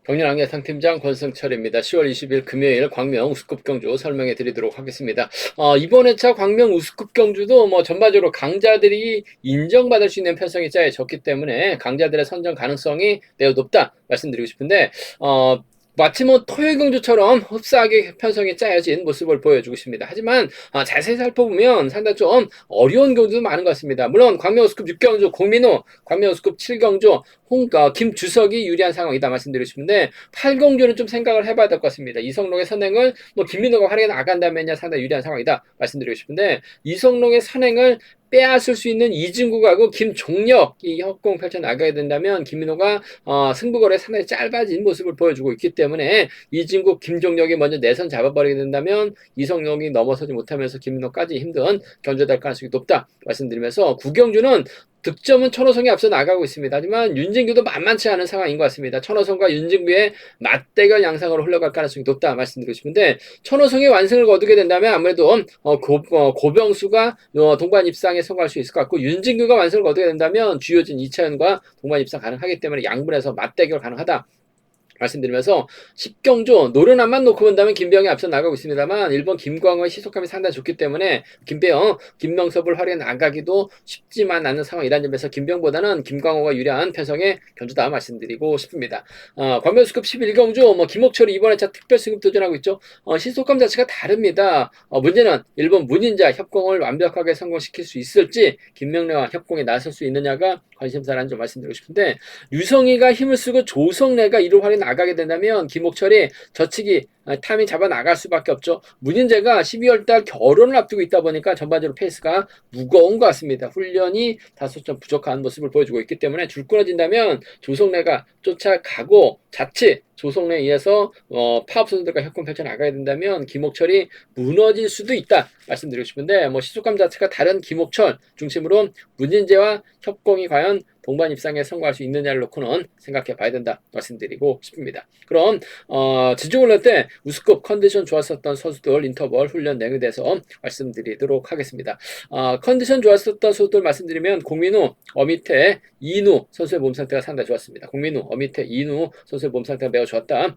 경륜항해상팀장 권승철입니다. 10월 20일 금요일 광명 우스컵 경주 설명해 드리도록 하겠습니다. 이번 회차 광명 우스컵 경주도 전반적으로 강자들이 인정받을 수 있는 편성이 짜여졌기 때문에 강자들의 선정 가능성이 매우 높다 말씀드리고 싶은데, 마치 토요일 경주처럼 흡사하게 편성이 짜여진 모습을 보여주고 있습니다. 하지만 자세히 살펴보면 상당히 좀 어려운 경주도 많은 것 같습니다. 물론 광명 우스컵 6경주 공민호, 광명 우스컵 7경주 김주석이 유리한 상황이다 말씀드리고 싶은데, 8경주는 좀 생각을 해봐야 될 것 같습니다. 이성록의 선행을 김민호가 활약해 나간다면 상당히 유리한 상황이다 말씀드리고 싶은데, 이성록의 선행을 빼앗을 수 있는 이진국하고 김종력 이 협공 펼쳐 나가게 된다면 김민호가 승부거리에 상당히 짧아진 모습을 보여주고 있기 때문에, 이진국, 김종력이 먼저 내선 잡아버리게 된다면 이성록이 넘어서지 못하면서 김민호까지 힘든 견제가 될 가능성이 높다 말씀드리면서, 구경주는 득점은 천호성이 앞서 나가고 있습니다. 하지만 윤진규도 만만치 않은 상황인 것 같습니다. 천호성과 윤진규의 맞대결 양상으로 흘러갈 가능성이 높다 말씀드리고 싶은데, 천호성이 완승을 거두게 된다면 아무래도 고병수가 동반 입상에 성공할 수 있을 것 같고, 윤진규가 완승을 거두게 된다면 주효진, 이차현과 동반 입상 가능하기 때문에 양분에서 맞대결 가능하다 말씀드리면서, 10경주 노련함만 놓고 본다면 김병이 앞서 나가고 있습니다만, 일본 김광호의 시속감이 상당히 좋기 때문에 김병, 김명섭을 활용해 나가기도 쉽지만 않은 상황이라는 점에서 김병보다는 김광호가 유리한 편성의 견주다 말씀드리고 싶습니다. 광명수급 11경주 김옥철이 이번에 특별 승급 도전하고 있죠. 시속감 자체가 다릅니다. 문제는 일본 문인자 협공을 완벽하게 성공시킬 수 있을지, 김명래와 협공에 나설 수 있느냐가 관심사라는 점 말씀드리고 싶은데, 유성희가 힘을 쓰고 조성래가 이를 활용해 나가게 된다면 김옥철이 저치기 타이밍 잡아 나갈 수밖에 없죠. 문인재가 12월달 결혼을 앞두고 있다 보니까 전반적으로 페이스가 무거운 것 같습니다. 훈련이 다소 좀 부족한 모습을 보여주고 있기 때문에, 줄 끊어진다면 조성래가 쫓아가고, 자칫 조성래에 의해서 파업 선수들과 협공 펼쳐 나가게 된다면 김옥철이 무너질 수도 있다 말씀드리고 싶은데, 시속감 자체가 다른 김옥철 중심으로 문인재와 협공이 과연 동반 입상에 성공할 수 있느냐를 놓고는 생각해 봐야 된다 말씀드리고 싶습니다. 그럼 지중훈련 때 우스컵 컨디션 좋았었던 선수들 인터벌 훈련 내용에 대해서 말씀드리도록 하겠습니다. 컨디션 좋았었던 선수들 말씀드리면, 공민우, 어미태, 이인우 선수의 몸 상태가 상당히 좋았습니다. 공민우, 어미태, 이인우 선수의 몸 상태가 매우 좋았다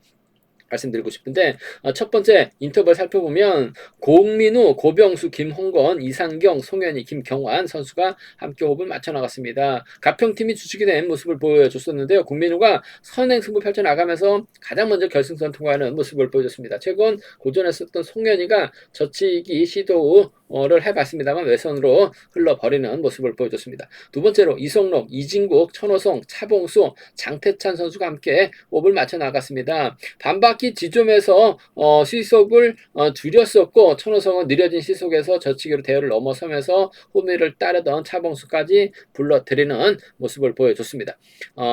말씀드리고 싶은데, 첫 번째 인터벌 살펴보면 공민우, 고병수, 김홍건, 이상경, 송현희, 김경환 선수가 함께 호흡을 맞춰 나갔습니다. 가평팀이 주축이 된 모습을 보여줬었는데요. 공민우가 선행 승부 펼쳐 나가면서 가장 먼저 결승선 통과하는 모습을 보여줬습니다. 최근 고전했었던 송현희가 저치기 시도를 해봤습니다만 외선으로 흘러버리는 모습을 보여줬습니다. 두 번째로 이성록, 이진국, 천호성, 차봉수, 장태찬 선수가 함께 호흡을 맞춰 나갔습니다. 반바퀴 지점에서 시속을 줄였었고, 천호성은 느려진 시속에서 저치기로 대열을 넘어서면서 호미를 따르던 차봉수까지 불러들이는 모습을 보여줬습니다.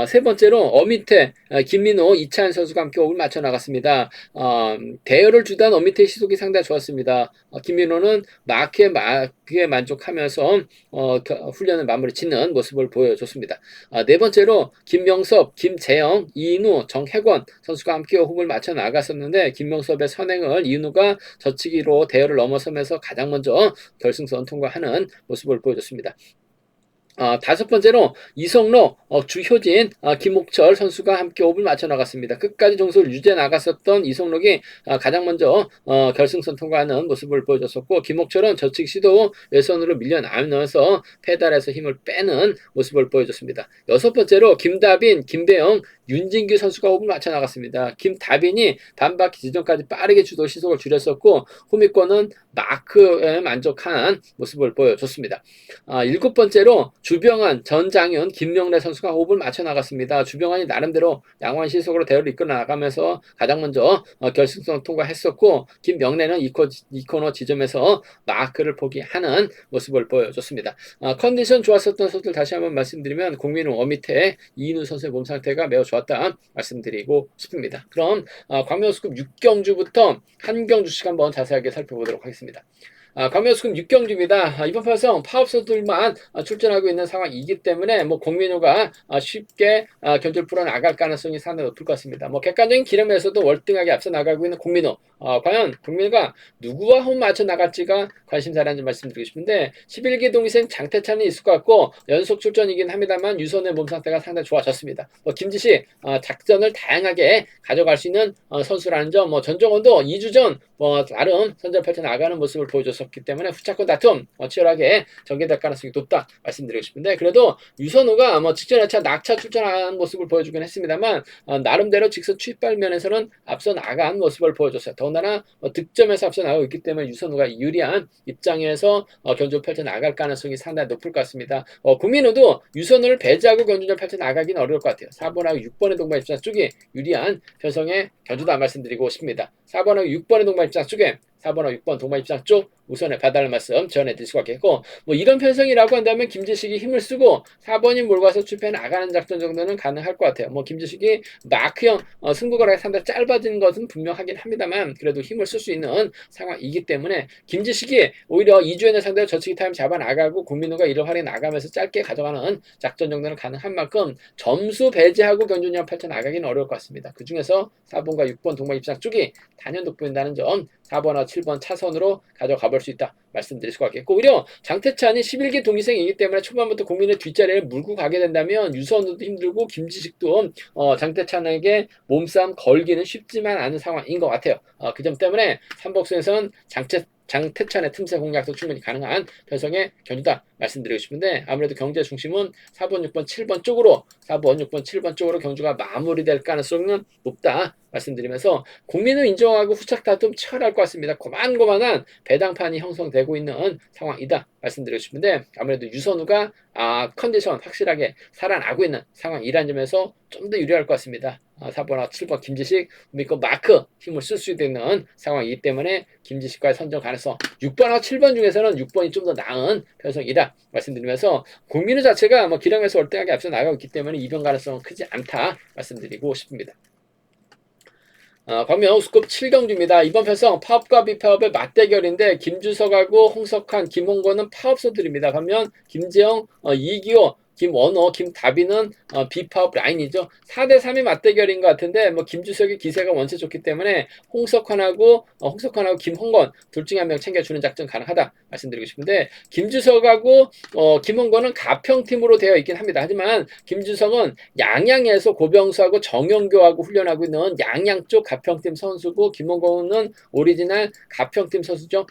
세 번째로 어미태, 김민호, 이찬 선수가 함께 호흡을 맞춰 나갔습니다. 대열을 주던 어미태의 시속이 상당히 좋았습니다. 김민호는 마크에 만족하면서 훈련을 마무리 짓는 모습을 보여줬습니다. 네 번째로 김명섭, 김재영, 이인우, 정혜권 선수가 함께 호흡을 맞춰 나갔었는데, 김명섭의 선행을 이인우가 저치기로 대열을 넘어서면서 가장 먼저 결승선 통과하는 모습을 보여줬습니다. 다섯 번째로 이성록, 주효진, 김옥철 선수가 함께 호흡을 맞춰 나갔습니다. 끝까지 종속을 유지해 나갔었던 이성록이 가장 먼저 결승선 통과하는 모습을 보여줬었고, 김옥철은 저측 시도 외선으로 밀려나면서 페달에서 힘을 빼는 모습을 보여줬습니다. 여섯 번째로 김다빈, 김배영, 윤진규 선수가 호흡을 맞춰 나갔습니다. 김다빈이 반바퀴 지점까지 빠르게 주도 시속을 줄였었고, 후미권은 마크에 만족한 모습을 보여줬습니다. 일곱 번째로 주병환, 전장윤, 김명래 선수가 호흡을 맞춰 나갔습니다. 주병환이 나름대로 양호한 시속으로 대회를 이끌어 나가면서 가장 먼저 결승선 통과했었고, 김명래는 이 코너 지점에서 마크를 포기하는 모습을 보여줬습니다. 컨디션 좋았었던 선수들 다시 한번 말씀드리면, 공민우, 어미태, 이인우 선수의 몸 상태가 매우 좋았다 말씀드리고 싶습니다. 그럼 광명우스컵 6경주부터 한 경주씩 한번 자세하게 살펴보도록 하겠습니다. 광명우스급 6경주입니다. 이번 편성 파업소들만 출전하고 있는 상황이기 때문에 뭐 공민호가 쉽게 견주를 풀어나갈 가능성이 상당히 높을 것 같습니다. 뭐 객관적인 기름에서도 월등하게 앞서 나가고 있는 공민호. 과연 공민호가 누구와 홈 맞춰 나갈지가 관심사라는 점 말씀드리고 싶은데 11기 동기생 장태찬이 있을 것 같고 연속 출전이긴 합니다만 유선의 몸 상태가 상당히 좋아졌습니다. 김지식 작전을 다양하게 가져갈 수 있는 선수라는 점, 전정원도 2주 전 나름 선전 펼쳐 나가는 모습을 보여줬었기 때문에 후차권 다툼 치열하게 전개될 가능성이 높다 말씀드리고 싶은데 그래도 유선호가 직전 회차 낙차 출전하는 모습을 보여주긴 했습니다만 나름대로 직선 추입발 면에서는 앞서 나간 모습을 보여줬어요. 더군다나 득점에서 앞서 나가고 있기 때문에 유선호가 유리한 입장에서 견주를 펼쳐 나갈 가능성이 상당히 높을 것 같습니다. 국민호도 유선호를 배제하고 견주를 펼쳐 나가기는 어려울 것 같아요. 4번하고 6번의 동반 입장 쪽이 유리한 편성의 견주다 말씀드리고 싶습니다. 4번하고 6번의 동반 입장 쪽에 4번하고 6번 동반 입장 쪽 우선에 봐달라는 말씀 전해드릴 수가 있겠고 이런 편성이라고 한다면 김지식이 힘을 쓰고 4번이 몰고 와서 출패 나가는 작전 정도는 가능할 것 같아요. 김지식이 마크형 승부거리가 상당히 짧아진 것은 분명하긴 합니다만 그래도 힘을 쓸 수 있는 상황이기 때문에 김지식이 오히려 2주에는 상대로 저치기 타임 잡아 나가고 국민호가 이를 활용해 나가면서 짧게 가져가는 작전 정도는 가능한 만큼 점수 배제하고 견주력 펼쳐 나가기는 어려울 것 같습니다. 그 중에서 4번과 6번 동반 입장 쪽이 단연 돋보인다는 점 4번과 7번 차선으로 가져가 볼 수 있다 말씀드릴 수가 있겠고 오히려 장태찬이 11기 동기생이기 때문에 초반부터 국민의 뒷자리를 물고 가게 된다면 유선호도 힘들고 김지식도 장태찬에게 몸싸움 걸기는 쉽지만 않은 상황인 것 같아요. 그 점 때문에 삼복수에서는 장태찬의 틈새 공략도 충분히 가능한 편성의 견주다 말씀드리고 싶은데 아무래도 경제 중심은 4번, 6번, 7번 쪽으로 4번, 6번, 7번 쪽으로 경주가 마무리될 가능성은 높다 말씀드리면서 국민을 인정하고 후착 다툼 치열할 것 같습니다. 고만고만한 배당판이 형성되고 있는 상황이다 말씀드리고 싶은데 아무래도 유선우가 컨디션 확실하게 살아나고 있는 상황이라는 점에서 좀 더 유리할 것 같습니다. 4번과 7번 김지식, 믿고 마크 힘을 쓸 수 있는 상황이기 때문에 김지식과의 선정 가능성 6번과 7번 중에서는 6번이 좀 더 나은 편성이다 말씀드리면서 국민의 자체가 기량에서 월등하게 앞서 나가고 있기 때문에 이변 가능성은 크지 않다 말씀드리고 싶습니다. 광명 우스급 7경주입니다. 이번 편성 파업과 비파업의 맞대결인데 김주석하고 홍석환, 김홍건은 파업소들입니다. 반면 김재영, 이기호, 김원호, 김다비는 비파업 라인이죠. 4대3의 맞대결인 것 같은데 김주석의 기세가 원체 좋기 때문에 홍석환하고 김홍건 둘 중에 한 명 챙겨주는 작전 가능하다 말씀드리고 싶은데 김주석하고 김홍건은 가평팀으로 되어 있긴 합니다. 하지만 김주석은 양양에서 고병수하고 정영교하고 훈련하고 있는 양양 쪽 가평팀 선수고 김홍건은 오리지널 가평팀 선수죠.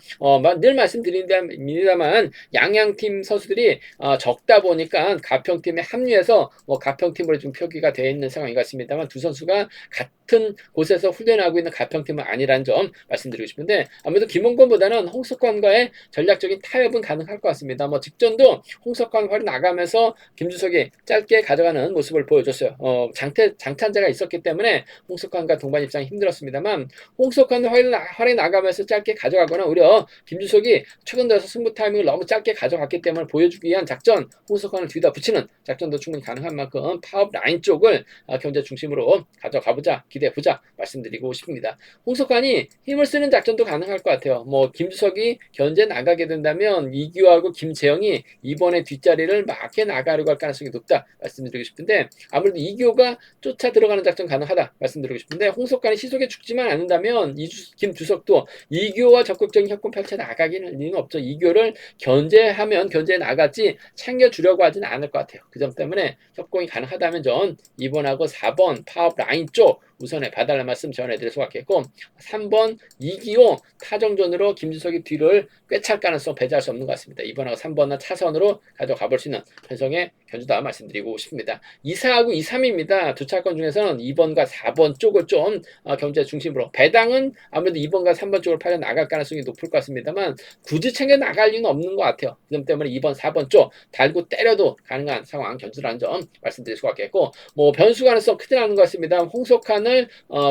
늘 말씀드립니다만 양양팀 선수들이 적다 보니까 가평팀에 합류해서 가평팀으로 좀 표기가 되어 있는 상황인 것 같습니다만 두 선수가 같은 곳에서 훈련하고 있는 가평팀은 아니라는 점 말씀드리고 싶은데 아무래도 김홍건보다는 홍석환과의 전략적인 타협은 가능할 것 같습니다. 직전도 홍석환 활이 나가면서 김주석이 짧게 가져가는 모습을 보여줬어요. 장탄자가 있었기 때문에 홍석환과 동반 입장이 힘들었습니다만 홍석환 활이 나가면서 짧게 가져가거나 오히려 김주석이 최근 들어서 승부 타이밍을 너무 짧게 가져갔기 때문에 보여주기 위한 작전 홍석환을 뒤다 붙이는 작전도 충분히 가능한 만큼 파업 라인 쪽을 경제 중심으로 가져가보자 기대해보자 말씀드리고 싶습니다. 홍석환이 힘을 쓰는 작전도 가능할 것 같아요. 김주석이 견제 나가게 된다면 이규하고 김재영이 이번에 뒷자리를 막게 나가려고 할 가능성이 높다 말씀드리고 싶은데 아무래도 이규가 쫓아 들어가는 작전 가능하다 말씀드리고 싶은데 홍석환이 시속에 죽지만 않는다면 김주석도 이규와 적극적인 협공 펼쳐 나가기는 리는 없죠. 이규를 견제하면 견제해 나가지 챙겨주려고 하지는 않을 것 같아요. 그 점 때문에 협공이 가능하다면 전 2번하고 4번 파업 라인 쪽 우선에 봐달라는 말씀 전해드릴 수가 있겠고 3번 이기호 타정전으로 김주석이 뒤를 꿰찰 가능성 배제할 수 없는 것 같습니다. 2번하고 3번은 차선으로 가져가 볼 수 있는 편성의 견주다 말씀드리고 싶습니다. 2사하고 2, 3입니다. 두 차권 중에서는 2번과 4번 쪽을 좀 경제 중심으로 배당은 아무래도 2번과 3번 쪽으로 팔려 나갈 가능성이 높을 것 같습니다만 굳이 챙겨 나갈 이유는 없는 것 같아요. 그 점 때문에 2번, 4번 쪽 달고 때려도 가능한 상황 견주라는 점 말씀드릴 수가 있겠고 변수 가능성 크지 않은 것 같습니다. 홍석환은 3번을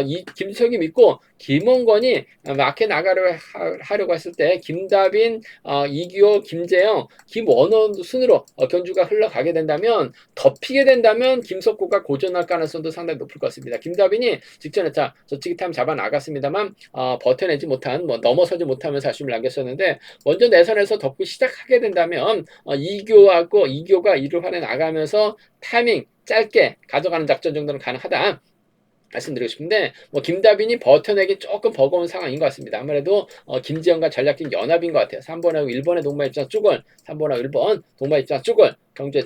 이 김주석이 믿고 김원권이 마켓 나가려 하려고 했을 때 김다빈, 이규호, 김재영, 김원호 순으로 경주가 흘러가게 된다면 덮이게 된다면 김석구가 고전할 가능성도 상당히 높을 것 같습니다. 김다빈이 직전에 저치기 타임 잡아 나갔습니다만 버텨내지 못한 넘어서지 못하면서 아쉬움을 남겼었는데 먼저 내선에서 덮기 시작하게 된다면 이교가 이를 활에 나가면서 타이밍 짧게 가져가는 작전 정도는 가능하다. 말씀드리고 싶은데 김다빈이 버텨내기 조금 버거운 상황인 것 같습니다. 아무래도 김지영과 전략적 연합인 것 같아요. 3번하고 1번의 동반 입장 쪽을 3번하고 1번 동반 입장 쪽을 경제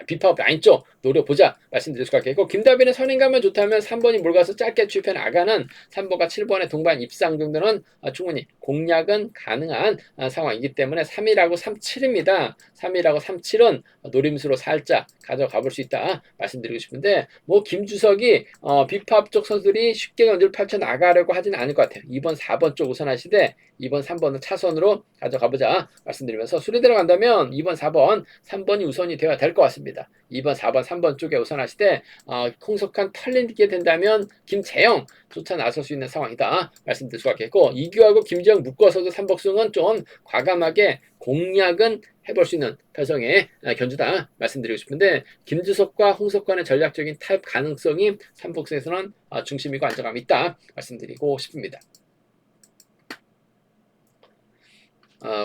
비파업 라인 쪽 노려보자 말씀드릴 수가 있겠고 김다빈의 선임가면 좋다면 3번이 몰가서 짧게 추입해 나가는 3번과 7번의 동반 입상 정도는 충분히 공략은 가능한 상황이기 때문에 3일하고 37입니다. 3일하고 37은 노림수로 살짝 가져가 볼 수 있다 말씀드리고 싶은데 김주석이 비파업 쪽 선수들이 쉽게 경주를 펼쳐나가려고 하지는 않을 것 같아요. 2번 4번 쪽 우선하시되 2번 3번은 차선으로 가져가보자 말씀드리면서 수리 들어간다면 2번 4번 3번이 우선이 되어야 될 것 같습니다. 2번 4번 3번 쪽에 우선하시되 통속한 털리게 된다면 김재영 조차 나설 수 있는 상황이다 말씀드릴 수가 있겠고 이규하고 김재영 묶어서도 삼복승은 좀 과감하게 공략은 해볼 수 있는 편성의 견주다 말씀드리고 싶은데 김주석과 홍석관의 전략적인 타협 가능성이 삼복승에서는 중심이고 안정감이 있다 말씀드리고 싶습니다.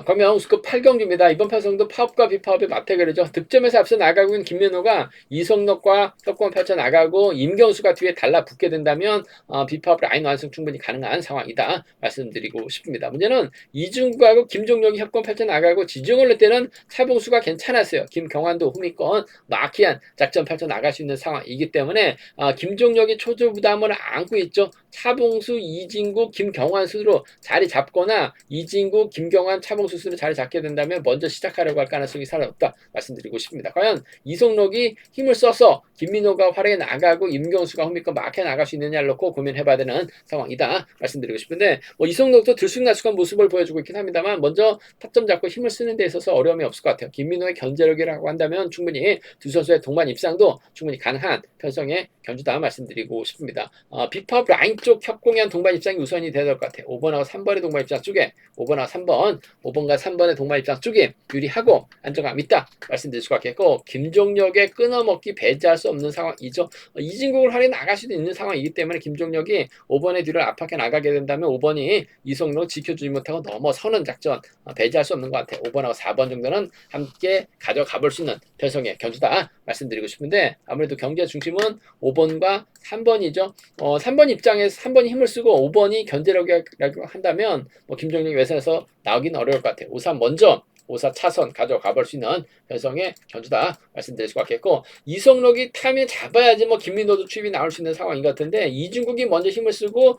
광명 우스컵 8경기입니다. 이번 편성도 파업과 비파업의 맞대결이죠. 득점에서 앞서 나가고 있는 김민호가 이성록과 떡권 펼쳐 나가고 임경수가 뒤에 달라붙게 된다면 비파업 라인 완성 충분히 가능한 상황이다 말씀드리고 싶습니다. 문제는 이중구하고 김종력이 협권 펼쳐 나가고 지중을 낼 때는 차봉수가 괜찮았어요. 김경환도 후미권 마키한 작전 펼쳐 나갈 수 있는 상황이기 때문에 김종력이 초조 부담을 안고 있죠. 차봉수, 이진구, 김경환 순으로 자리 잡거나 이진구, 김경환, 차봉수 순으로 자리 잡게 된다면 먼저 시작하려고 할 가능성이 상당히 높다 말씀드리고 싶습니다. 과연 이성록이 힘을 써서 김민호가 활약해 나가고 임경수가 후미권 막혀 나갈 수 있느냐를 놓고 고민해봐야 되는 상황이다 말씀드리고 싶은데 이성록도 들쑥날쑥한 모습을 보여주고 있긴 합니다만 먼저 타점 잡고 힘을 쓰는 데 있어서 어려움이 없을 것 같아요. 김민호의 견제력이라고 한다면 충분히 두 선수의 동반 입상도 충분히 가능한 편성의 견주다 말씀드리고 싶습니다. 비파업 라인 쪽 협공한 동반 입장이 우선이 되어야 될 것 같아요. 5번하고 3번의 동반 입장 쪽에 5번하고 3번 5번과 3번의 동반 입장 쪽이 유리하고 안정감 있다 말씀드릴 수가 있겠고 김종력의 끊어먹기 배제할 수 없는 상황이죠. 이진국을 활용해 나갈 수도 있는 상황이기 때문에 김종력이 5번의 뒤를 압박해 나가게 된다면 5번이 이성록 지켜주지 못하고 넘어서는 작전 배제할 수 없는 것 같아요. 5번하고 4번 정도는 함께 가져가 볼 수 있는 편성의 견주다 말씀드리고 싶은데 아무래도 경제 중심은 5번과 3번이죠. 3번 입장에서 3번이 힘을 쓰고 5번이 견제력이라고 한다면 김종력이 외선에서 나오기는 어려울 것 같아요. 우선 먼저 5사 차선 가져가 볼 수 있는 편성의 견주다 말씀드릴 수가 있겠고 이성록이 타이밍 잡아야지 김민호도 추입이 나올 수 있는 상황인 것 같은데 이중국이 먼저 힘을 쓰고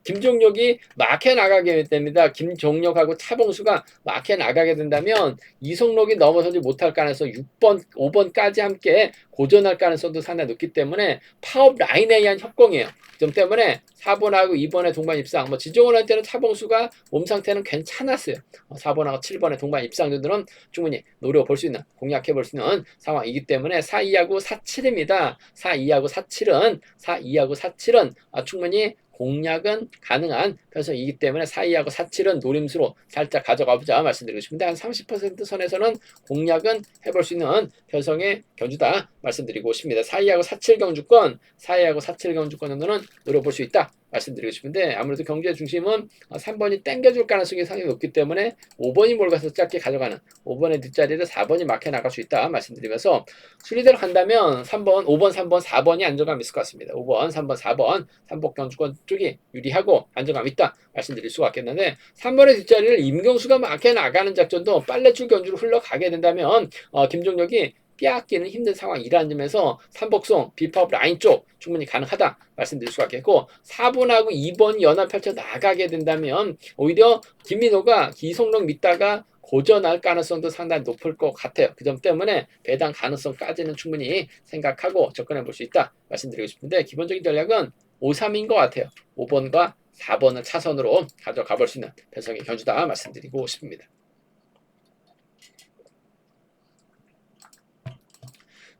김종력이 막혀 나가게 됩니다. 김종력하고 차봉수가 막혀 나가게 된다면 이성록이 넘어서지 못할 가능성 6번, 5번까지 함께 고전할 가능성도 상당히 높기 때문에 파업 라인에 의한 협공이에요. 점 때문에 4번하고 2번의 동반 입상 지종을 할 때는 차봉수가 몸 상태는 괜찮았어요. 4번하고 7번의 동반 입상 정도는 충분히 노려볼 수 있는 공략해 볼 수 있는 상황이기 때문에 4-2하고 4-7입니다. 4-2하고 4-7은 4-2하고 4-7은 충분히 공략은 가능한 편성이기 때문에 4-2하고 4-7은 노림수로 살짝 가져가보자 말씀드리고 싶은데 한 30% 선에서는 공략은 해볼 수 있는 편성의 견주다 말씀드리고 싶습니다. 4-2하고 4-7 경주권 4-2하고 4-7 경주권 정도는 노려볼 수 있다 말씀드리고 싶은데 아무래도 경주의 중심은 3번이 땡겨줄 가능성이 상당히 높기 때문에 5번이 몰가서 짧게 가져가는 5번의 뒷자리를 4번이 막혀 나갈 수 있다 말씀드리면서 수리대로 간다면 3번, 5번, 3번, 4번이 안정감 있을 것 같습니다. 5번, 3번, 4번 삼복 경주권 쪽이 유리하고 안정감 있다 말씀드릴 수가 있겠는데 3번의 뒷자리를 임경수가 막혀 나가는 작전도 빨래줄 견주로 흘러가게 된다면 김종력이 빼앗기는 힘든 상황이라는 점에서 삼복송 비파업 라인 쪽 충분히 가능하다 말씀드릴 수가 있겠고 4번하고 2번이 연합 펼쳐 나가게 된다면 오히려 김민호가 이성록 믿다가 고전할 가능성도 상당히 높을 것 같아요. 그 점 때문에 배당 가능성까지는 충분히 생각하고 접근해 볼 수 있다 말씀드리고 싶은데 기본적인 전략은 5-3인 것 같아요. 5번과 4번을 차선으로 가져가 볼 수 있는 편성의 견주다 말씀드리고 싶습니다.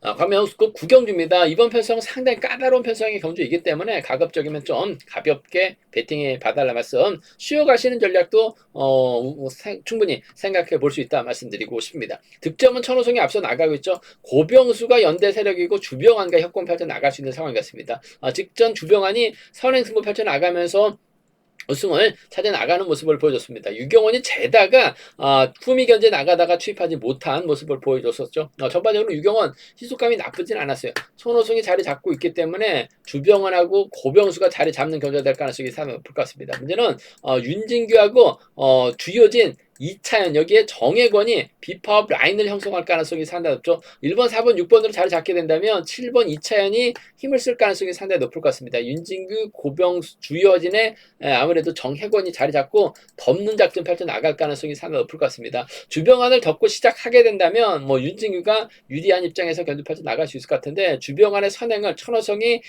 광명 우스컵 9경주입니다. 이번 편성은 상당히 까다로운 편성의 경주이기 때문에 가급적이면 좀 가볍게 배팅해 봐달라 말씀. 쉬어가시는 전략도 충분히 생각해 볼 수 있다 말씀드리고 싶습니다. 득점은 천호성이 앞서 나가고 있죠. 고병수가 연대 세력이고 주병환과 협공 펼쳐 나갈 수 있는 상황 같습니다. 직전 주병환이 선행승부 펼쳐 나가면서 우승을 찾아 나가는 모습을 보여줬습니다. 유경원이 재다가 품위 견제 나가다가 투입하지 못한 모습을 보여줬었죠. 전반적으로 유경원 희소감이 나쁘진 않았어요. 손호승이 자리 잡고 있기 때문에 주병원하고 고병수가 자리 잡는 경기가 될 가능성이 상당히 높을 것 같습니다. 문제는 윤진규하고 주효진 2차연 여기에 정혜권이 비파업 라인을 형성할 가능성이 상당히 높죠. 1번, 4번, 6번으로 자리 잡게 된다면 7번 2차연이 힘을 쓸 가능성이 상당히 높을 것 같습니다. 윤진규, 고병수, 주효진의 아무래도 정혜권이 자리 잡고 덮는 작전 펼쳐 나갈 가능성이 상당히 높을 것 같습니다. 주병환을 덮고 시작하게 된다면 윤진규가 유리한 입장에서 견제 펼쳐 나갈 수 있을 것 같은데 주병환의 선행을 천호성이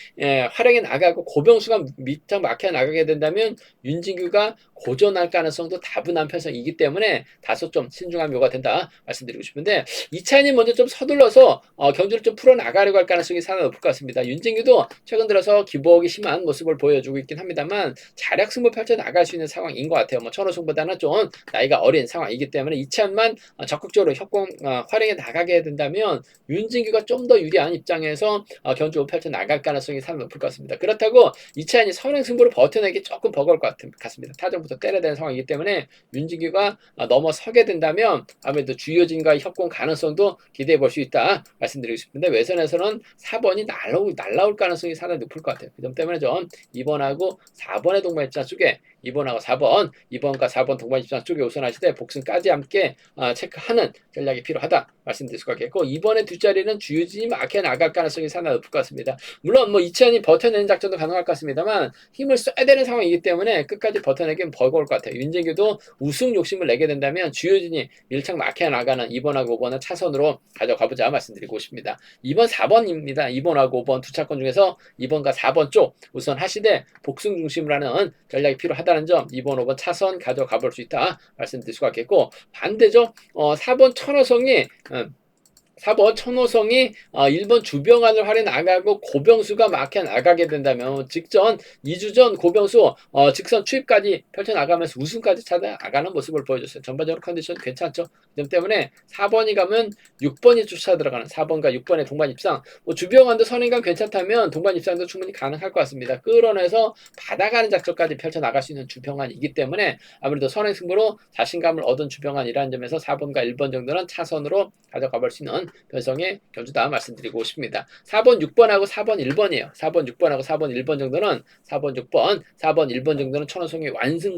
활용해 나가고 고병수가 밑장 막혀 나가게 된다면 윤진규가 고전할 가능성도 다분한 편성이기 때문에 다소 좀 신중한 묘가 된다 말씀드리고 싶은데 2차연이 먼저 좀 서둘러서 경주를 좀 풀어나가려고 할 가능성이 상당히 높을 것 같습니다. 윤진규도 최근 들어서 기복이 심한 모습을 보여주고 있긴 합니다만 자력 승부 펼쳐 나갈 수 있는 상황인 것 같아요. 천호승보다는 좀 나이가 어린 상황이기 때문에 2차연만 적극적으로 협공 활용해 나가게 된다면 윤진규가 좀 더 유리한 입장에서 경주 펼쳐 나갈 가능성이 상당히 높을 것 같습니다. 그렇다고 2차연이 선행승부를 버텨내기 조금 버거울 것 같습니다. 타점부터 때려야 되는 상황이기 때문에 윤진규가 넘어서게 된다면 아무래도 주효진과의 협공 가능성도 기대해 볼 수 있다 말씀드리고 싶은데 외선에서는 4번이 날라올 가능성이 상당히 높을 것 같아요. 그 점 때문에 좀 2번하고 4번의 동반 입장 쪽에 2번하고 4번, 2번과 4번 동반 입장 쪽에 우선하시되 복승까지 함께 체크하는 전략이 필요하다 말씀드릴 수가 있겠고 2번의 뒷자리는 주효진이 막혀 나갈 가능성이 상당히 높을 것 같습니다. 물론 이찬이 버텨내는 작전도 가능할 것 같습니다만 힘을 써야 되는 상황이기 때문에 끝까지 버텨내기는 버거울 것 같아요. 윤진규도 우승 욕심을 내게 된다면 주효진이 밀착 막혀 나가는 2번하고 5번은 차선으로 가져가보자 말씀드리고 싶습니다. 2번, 4번입니다. 2번하고 5번 두 차권 중에서 2번과 4번 쪽 우선 하시되 복승 중심으로 하는 전략이 필요하다는 점 2번, 5번 차선 가져가 볼 수 있다 말씀드릴 수가 있겠고 반대죠. 4번 천호성이 4번 천호성이 1번 주병환을 활용 나가고 고병수가 막혀 나가게 된다면 직전 2주 전 고병수 직선 추입까지 펼쳐나가면서 우승까지 찾아 나가는 모습을 보여줬어요. 전반적으로 컨디션 괜찮죠. 그 점 때문에 4번이 가면 6번이 쫓아 들어가는 4번과 6번의 동반 입상 주병환도 선행감 괜찮다면 동반 입상도 충분히 가능할 것 같습니다. 끌어내서 받아가는 작전까지 펼쳐나갈 수 있는 주병환이기 때문에 아무래도 선행 승부로 자신감을 얻은 주병환이라는 점에서 4번과 1번 정도는 차선으로 가져가 볼 수 있는 변성의 경주다 말씀드리고 싶습니다. 4번, 6번하고 4번, 1번이에요. 4번, 6번하고 4번, 1번 정도는 4번, 6번, 4번, 1번 정도는 천호성이 완승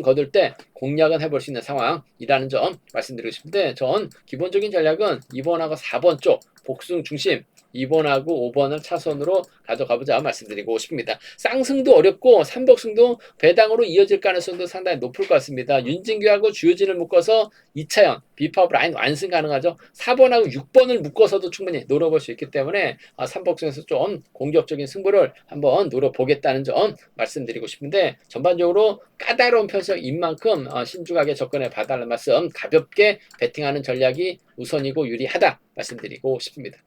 거둘 때 공략은 해볼 수 있는 상황이라는 점 말씀드리고 싶은데 전 기본적인 전략은 2번하고 4번 쪽 복승 중심 2번하고 5번을 차선으로 가져가보자 말씀드리고 싶습니다. 쌍승도 어렵고 삼복승도 배당으로 이어질 가능성도 상당히 높을 것 같습니다. 윤진규하고 주효진을 묶어서 2차연 비파업 라인 완승 가능하죠. 4번하고 6번을 묶어서도 충분히 노려볼 수 있기 때문에 삼복승에서 좀 공격적인 승부를 한번 노려보겠다는 점 말씀드리고 싶은데 전반적으로 까다로운 편성인 만큼 신중하게 접근해 봐달라는 말씀 가볍게 배팅하는 전략이 우선이고 유리하다 말씀드리고 싶습니다.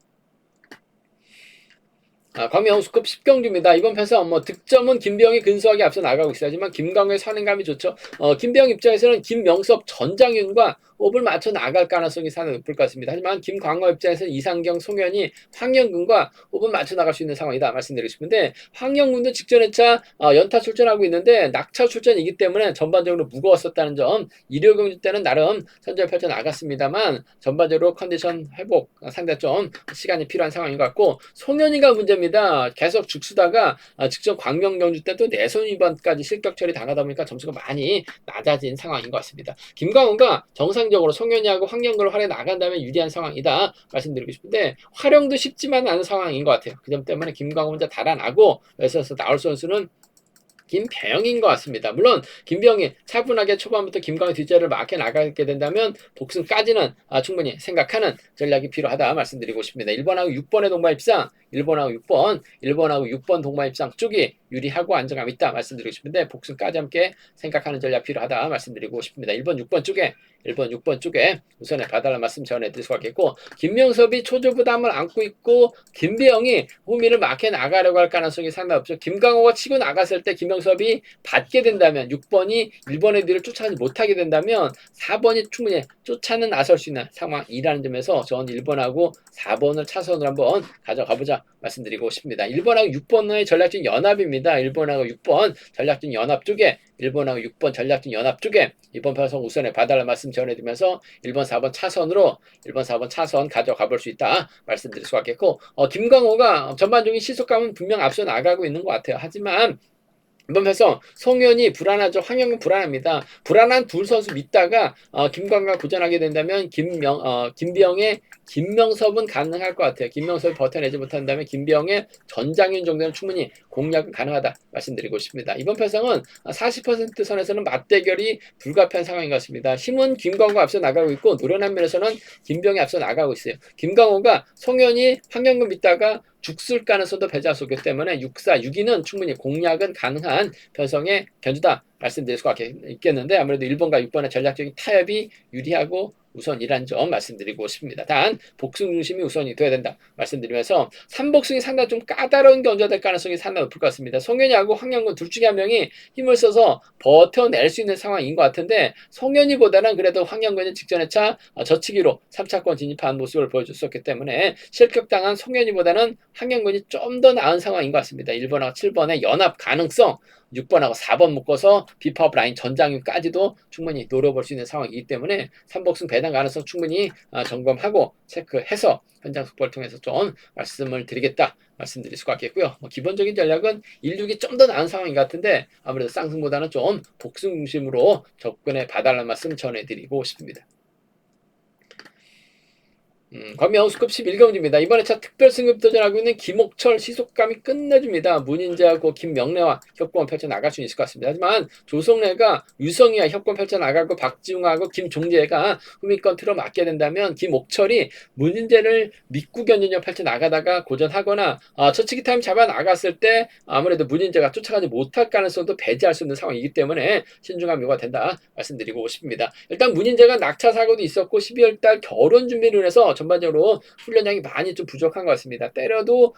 광명 우스컵 10경주입니다. 이번 편성 득점은 김병이 근소하게 앞서 나가고 있어요. 하지만 김광우의 선행감이 좋죠. 김병 입장에서는 김명섭, 전장윤과 호흡을 맞춰 나갈 가능성이 상당히 높을 것 같습니다. 하지만 김광우 입장에서는 이상경, 송현이, 황영근과 호흡을 맞춰 나갈 수 있는 상황이다 말씀드리고 싶은데 황영근도 직전 회차 연타 출전하고 있는데 낙차 출전이기 때문에 전반적으로 무거웠었다는 점 일요경주 때는 나름 선전을 펼쳐 나갔습니다만 전반적으로 컨디션 회복 상당히 좀 시간이 필요한 상황인 것 같고 송현이가 문제입니다. 계속 죽수다가 직전 광명 경주 때 또 내손 위반까지 실격 처리 당하다 보니까 점수가 많이 낮아진 상황인 것 같습니다. 김광훈과 정상적으로 송현이하고 황영근을 활용해 나간다면 유리한 상황이다 말씀드리고 싶은데 활용도 쉽지만 않은 상황인 것 같아요. 그 점 때문에 김광훈 혼자 달아나고 그래서 나올 선수는 김배영인 것 같습니다. 물론 김배영이 차분하게 초반부터 김광호 뒷자리를 막혀 나가게 된다면 복승까지는 충분히 생각하는 전략이 필요하다 말씀드리고 싶습니다. 1번하고 6번의 동반 입상, 1번하고 6번 동반 입상 쪽이 유리하고 안정감 있다 말씀드리고 싶은데 복승까지 함께 생각하는 전략 필요하다 말씀드리고 싶습니다. 1번, 6번 쪽에 우선에 봐달라는 말씀 전해드릴 수가 있겠고, 김명섭이 초조 부담을 안고 있고 김배영이 호미를 막혀 나가려고 할 가능성이 상당히 없죠. 김강호가 치고 나갔을 때 김명섭이 받게 된다면 6번이 1번의 뒤를 쫓아가지 못하게 된다면 4번이 충분히 쫓아는 나설 수 있는 상황이라는 점에서 저는 1번하고 4번을 차선으로 한번 가져가보자 말씀드리고 싶습니다. 1번하고 6번의 전략적 연합입니다. 1번하고 6번 전략적 연합 쪽에 1번하고 6번 전략적 연합 쪽에 이번 편성 우선에 봐달라는 말씀 전해드리면서 1번, 4번 차선으로 1번, 4번 차선 가져가 볼 수 있다 말씀드릴 수가 있겠고, 김광호가 전반적인 시속감은 분명 앞서 나가고 있는 것 같아요. 하지만 이번 편성 송현이 불안하죠. 황영은 불안합니다. 불안한 둘 선수 믿다가 김광호가 고전하게 된다면 김병의 김명섭은 가능할 것 같아요. 김명섭이 버텨내지 못한다면 김병의 전장윤 정도는 충분히 공략은 가능하다 말씀드리고 싶습니다. 이번 편성은 40% 선에서는 맞대결이 불가피한 상황인 것 같습니다. 힘은 김광호가 앞서 나가고 있고 노련한 면에서는 김병이 앞서 나가고 있어요. 김광호가 송현이 황영근 믿다가 죽을 가능성도 배제할 수 없기 때문에 6사, 6위는 충분히 공략은 가능한 편성의 견주다 말씀드릴 수가 있겠는데, 아무래도 1번과 6번의 전략적인 타협이 유리하고 우선이란 점 말씀드리고 싶습니다. 단 복승 중심이 우선이 돼야 된다 말씀드리면서 3복승이 상당히 좀 까다로운 견주될 가능성이 상당히 높을 것 같습니다. 송현이하고 황영근 둘 중에 한 명이 힘을 써서 버텨낼 수 있는 상황인 것 같은데, 송현이보다는 그래도 황영근이 직전에 차 저치기로 3차권 진입한 모습을 보여줬었기 때문에 실격당한 송현이보다는 황영근이 좀 더 나은 상황인 것 같습니다. 1번하고 7번의 연합 가능성, 6번하고 4번 묶어서 비파업 라인 전장윤까지도 충분히 노려볼 수 있는 상황이기 때문에 3복승 배당 가능성 충분히 점검하고 체크해서 현장 속보를 통해서 좀 말씀을 드리겠다 말씀드릴 수가 있겠고요. 기본적인 전략은 16이 좀 더 나은 상황인 것 같은데 아무래도 쌍승보다는 좀 복승 중심으로 접근해 봐달라는 말씀 전해드리고 싶습니다. 광명 우스컵 11경주입니다. 이번에 차 특별 승급 도전하고 있는 김옥철 시속감이 끝내줍니다. 문인재하고 김명래와 협공을 펼쳐나갈 수 있을 것 같습니다. 하지만 조성래가 유성이와 협공 펼쳐나가고 박지웅하고 김종재가 후미권 틀어맞게 된다면 김옥철이 문인재를 믿고 견진력 펼쳐나가다가 고전하거나 처치기 타임 잡아나갔을 때 아무래도 문인재가 쫓아가지 못할 가능성도 배제할 수 있는 상황이기 때문에 신중함 요구가 된다 말씀드리고 싶습니다. 일단 문인재가 낙차 사고도 있었고 12월달 결혼 준비를 해서 전반적으로 훈련량이 많이 좀 부족한 것 같습니다. 때려도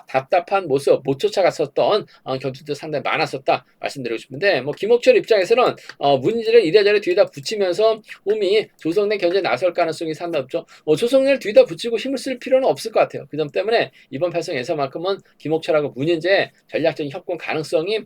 답답한 모습 못 쫓아갔었던 경주도 상당히 많았었다 말씀드리고 싶은데, 김옥철 입장에서는 문제를 이래저래 뒤에다 붙이면서 몸이 조성래 견제에 나설 가능성이 상당히 없죠. 조성래를 뒤에다 붙이고 힘을 쓸 필요는 없을 것 같아요. 그 점 때문에 이번 편성에서만큼은 김옥철하고 문인재 전략적인 협공 가능성이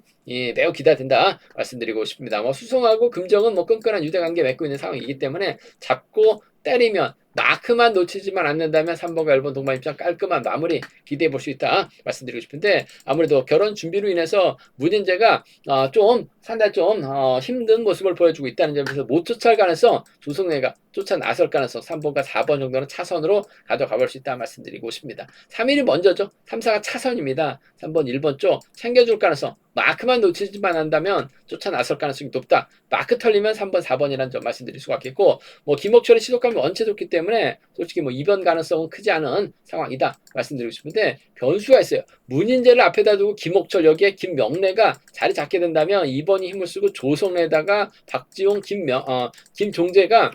매우 기대된다 말씀드리고 싶습니다. 수성하고 금정은 끈끈한 유대관계 맺고 있는 상황이기 때문에 잡고 때리면 마크만 놓치지만 않는다면 3번과 1번 동반 입장 깔끔한 마무리 기대해 볼 수 있다 말씀드리고 싶은데, 아무래도 결혼 준비로 인해서 문인재가 좀 상당히 좀 힘든 모습을 보여주고 있다는 점에서 못 쫓아갈 가능성, 조성래가 쫓아 나설 가능성 3번과 4번 정도는 차선으로 가져가 볼 수 있다 말씀드리고 싶습니다. 3일이 먼저죠. 3, 4가 차선입니다. 3번, 1번 쪽 챙겨줄 가능성, 마크만 놓치지만 한다면 쫓아 나설 가능성이 높다. 마크 털리면 3번, 4번이라는 점 말씀드릴 수가 있겠고, 김옥철의 시속감이 원체 좋기 때문에 솔직히 2번 가능성은 크지 않은 상황이다 말씀드리고 싶은데, 변수가 있어요. 문인재를 앞에다 두고 김옥철 여기에 김명래가 자리 잡게 된다면 2번이 힘을 쓰고 조성래에다가 박지용, 김종재가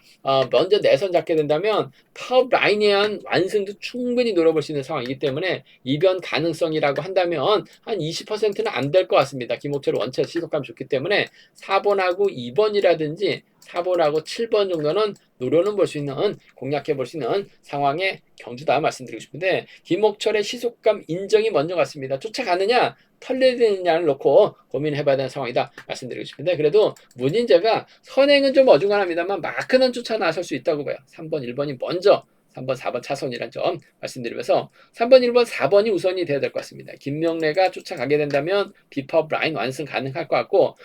먼저 내선 잡게 된다면 파업 라인에 대한 완승도 충분히 노려볼 수 있는 상황이기 때문에 이변 가능성이라고 한다면 한 20%는 안 될 것 같습니다. 김옥철 원체 시속감이 좋기 때문에 4번하고 2번이라든지 4번하고 7번 정도는 노려는 볼 수 있는, 공략해 볼 수 있는 상황의 경주다 말씀드리고 싶은데, 김옥철의 시속감 인정이 먼저 같습니다. 쫓아가느냐 털리느냐를 놓고 고민해 봐야 되는 상황이다 말씀드리고 싶은데, 그래도 문인재가 선행은 좀 어중간합니다만 마크는 쫓아 나설 수 있다고 봐요. 3번, 1번이 먼저 3번, 4번 차선이란 점 말씀드리면서 3번, 1번, 4번이 우선이 돼야 될 것 같습니다. 김명래가 쫓아가게 된다면 비파업 라인 완승 가능할 것 같고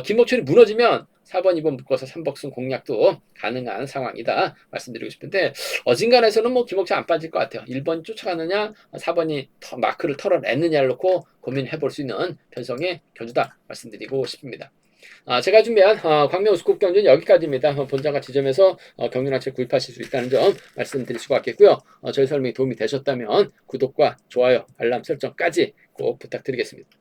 김목철이 무너지면 4번, 2번 묶어서 3복승 공략도 가능한 상황이다 말씀드리고 싶은데 어진간에서는 뭐 김목철 안 빠질 것 같아요. 1번 쫓아가느냐 4번이 마크를 털어내느냐를 놓고 고민해 볼 수 있는 편성의 견주다 말씀드리고 싶습니다. 제가 준비한 광명 우스컵 경주는 여기까지입니다. 본장과 지점에서 경륜 한 채 구입하실 수 있다는 점 말씀드릴 수가 있겠고요. 저희 설명이 도움이 되셨다면 구독과 좋아요, 알람 설정까지 꼭 부탁드리겠습니다.